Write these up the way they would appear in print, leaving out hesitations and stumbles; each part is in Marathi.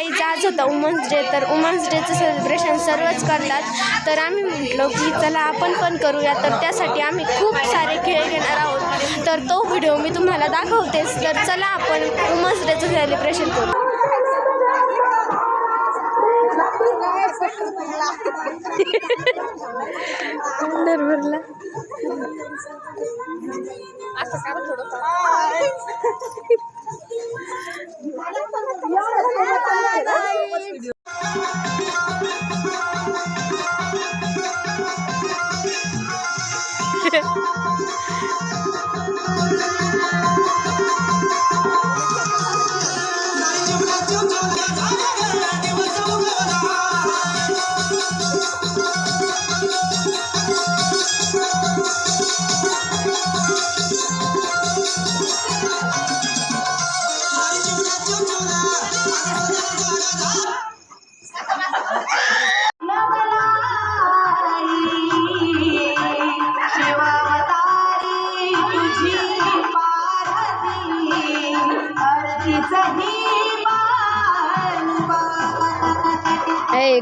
गाईज आज होता वुमन्स डे, तर वुमन्स डेचं सेलिब्रेशन सर्वच करतात, तर आम्ही म्हटलो की चला आपण पण करूया. तर त्यासाठी आम्ही खूप सारे खेळ घेणार आहोत, तर तो व्हिडिओ मी तुम्हाला दाखवतेच. तर चला आपण वुमन्स डेचं सेलिब्रेशन करू. भरला असं का थोडं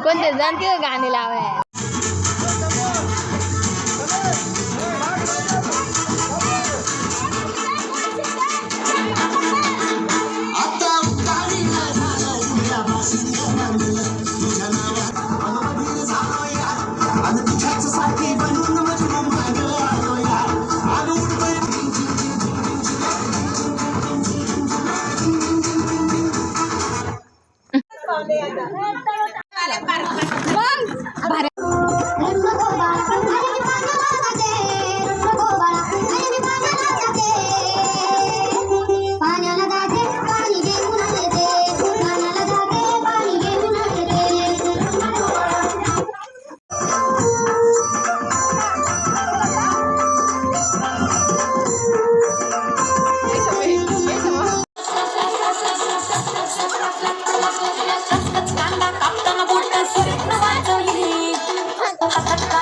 कोणते जाणते गाणे लावाय.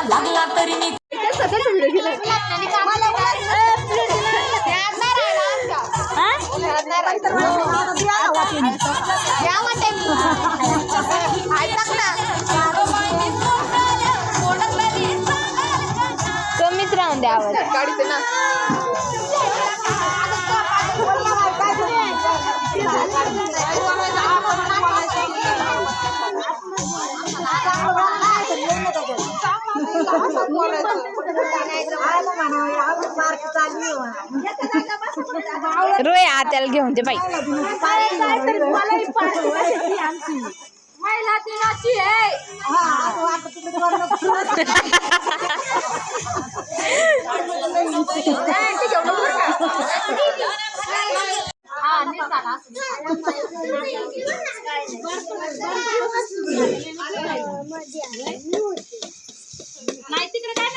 लागला तरी मी कमीच राहून द्यावं गाडीत ना. रोय आत्याला घेऊन ते बाई महिला दिनाची आहे. नाही तिकडे काय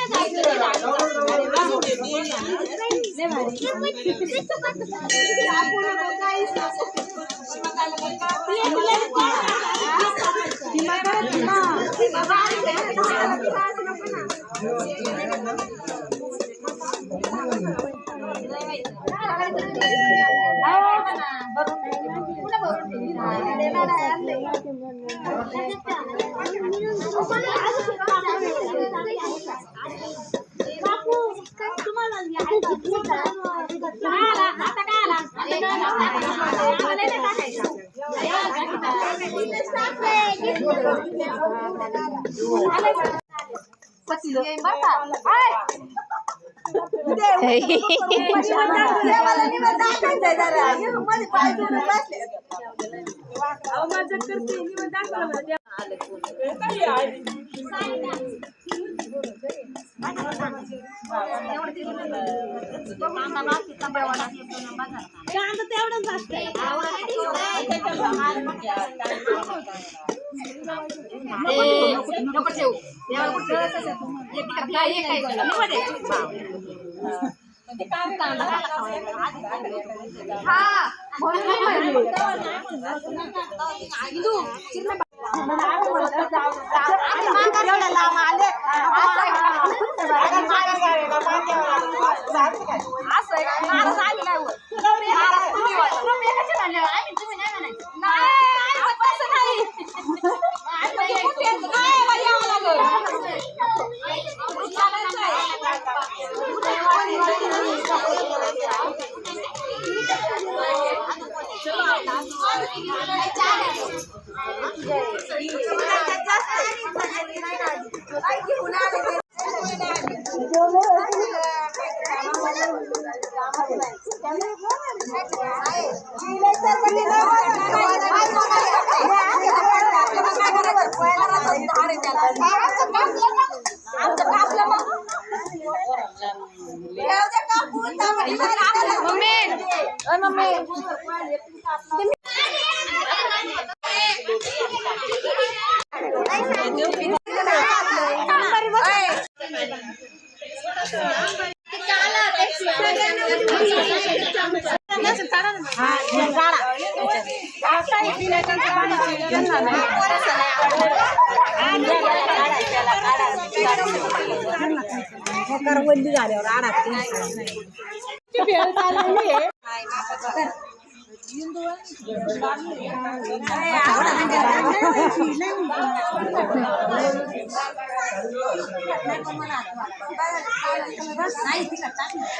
करवंदी झाल्यावर आडात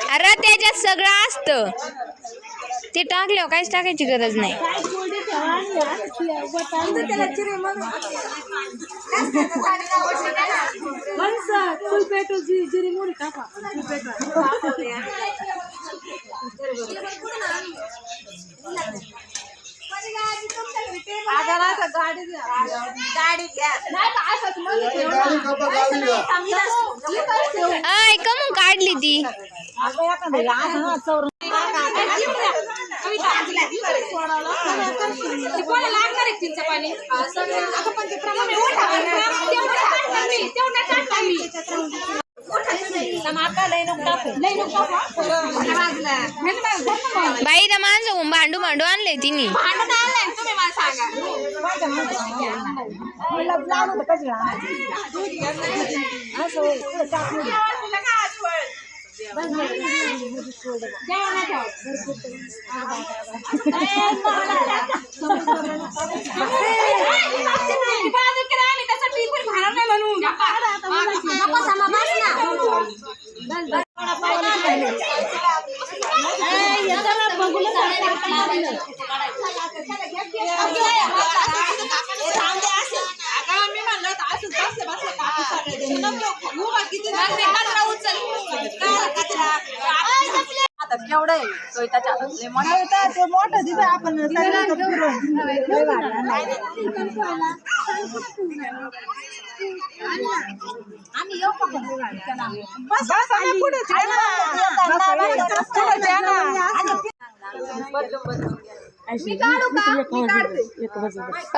अरे त्याच्यात सगळं असतं ते टाकल्यावर काहीच टाकायची गरज नाही. आय का मग काढली ती बाई त्या माणसं भांडू भांडू आणलंय तिने. केवढं आहे मोठं दिलं आपण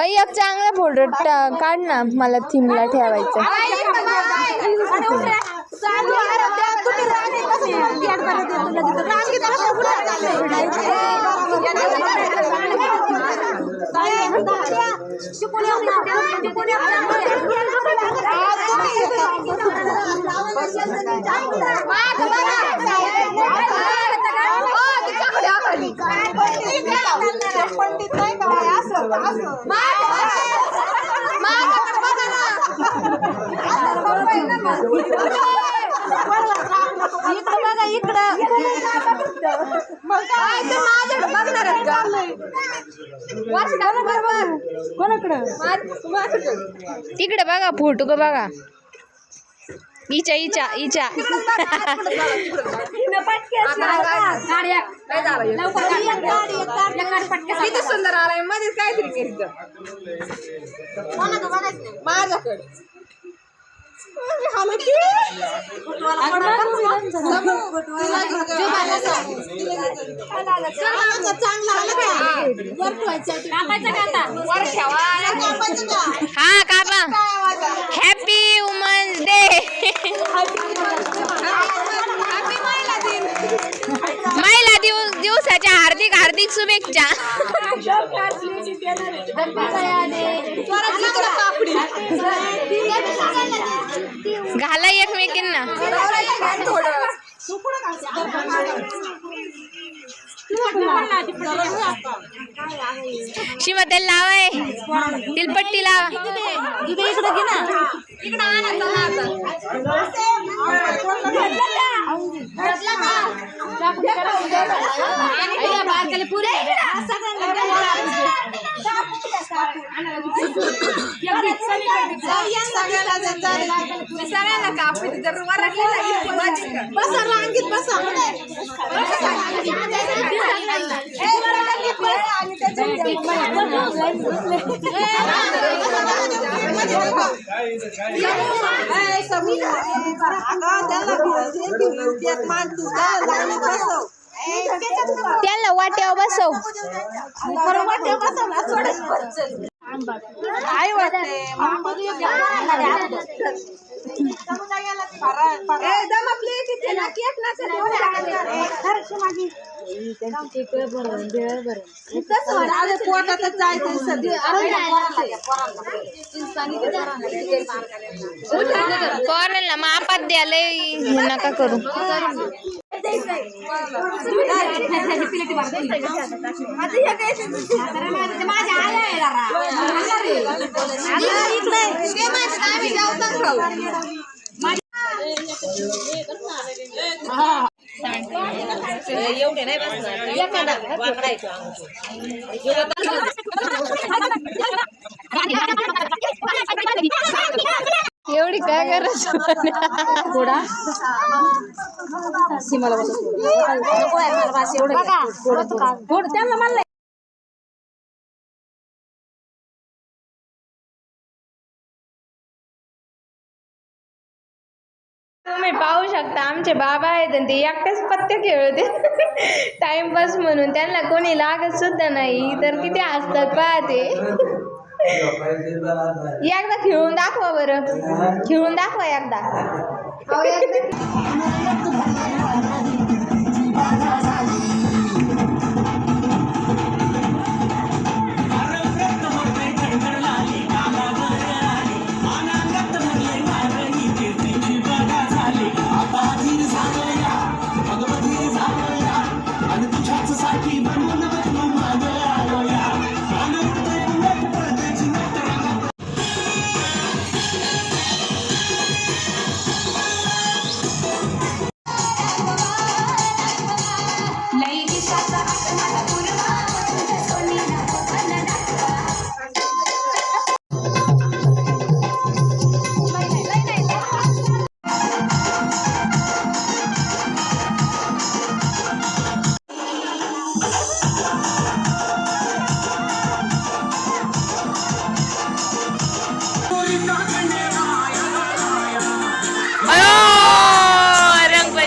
एक चांगला फोटो काढ ना मला थीमला ठेवायचं. पंडित नाही काय असं तिकडे बघा फोटो का बघा इचा इचा इचा किती सुंदर आलाय मध्ये काहीतरी माझ्याकडे हा कापा. Happy women's day. महिला दिवसाच्या हार्दिक हार्दिक शुभेच्छा. घाला एकमेकींना. शिवा तेल लावाय तिलपट्टी लावा. सगळ्यांना कापू जर बसा रांगीत बसा त्याला वाट्यावर बसव. काय वाटते पोटातच जायचं पोरांना मापात द्यायला नका करू. एवढे नाही एवढी काय करायचं थोडा सीमाला त्यांना म्हणलं तुम्ही पाहू शकता आमचे बाबा आहेत आणि ते एकटेच पत्ते खेळते टाइमपास म्हणून. त्यांना कोणी लागत सुद्धा नाही तर किती हसतात पाहते. एकदा खेळून दाखवा बरं, खेळून दाखवा एकदा. रंग